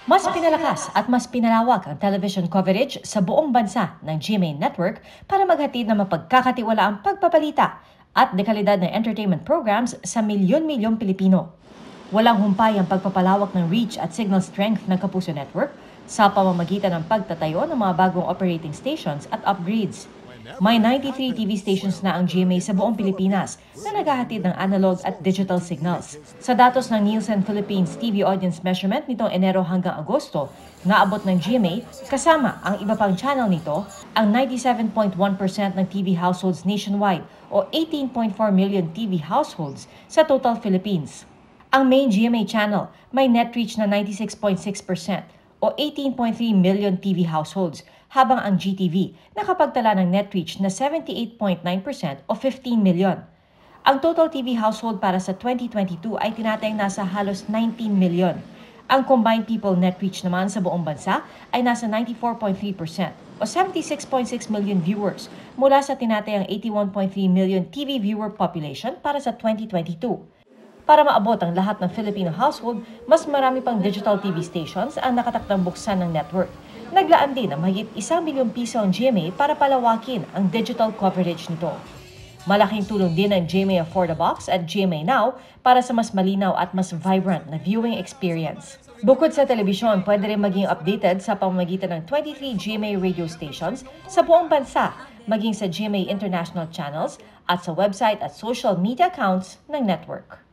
Mas pinalakas at mas pinalawak ang television coverage sa buong bansa ng GMA Network para maghatid ng mapagkakatiwalaang pagpapalita at dekalidad ng entertainment programs sa milyon-milyong Pilipino. Walang humpay ang pagpapalawak ng reach at signal strength ng Kapuso Network sa pamamagitan ng pagtatayo ng mga bagong operating stations at upgrades. May 93 TV stations na ang GMA sa buong Pilipinas na naghahatid ng analog at digital signals. Sa datos ng Nielsen Philippines TV Audience Measurement nitong Enero hanggang Agosto, naabot ng GMA kasama ang iba pang channel nito ang 97.1% ng TV households nationwide o 18.4 million TV households sa total Philippines. Ang main GMA channel may net reach na 96.6% o 18.3 million TV households, habang ang GTV nakapagtala ng net reach na 78.9% o 15 million. Ang total TV household para sa 2022 ay tinatayang nasa halos 19 million. Ang combined people net reach naman sa buong bansa ay nasa 94.3% o 76.6 million viewers mula sa tinatayang 81.3 million TV viewer population para sa 2022. Para maabot ang lahat ng Filipino household, mas marami pang digital TV stations ang nakatakdang buksan ng network. Naglaan din ng mahigit 1 milyong piso ang GMA para palawakin ang digital coverage nito. Malaking tulong din ang GMA Afford a Box at GMA Now para sa mas malinaw at mas vibrant na viewing experience. Bukod sa telebisyon, pwede rin maging updated sa pamamagitan ng 23 GMA radio stations sa buong bansa, maging sa GMA International Channels at sa website at social media accounts ng network.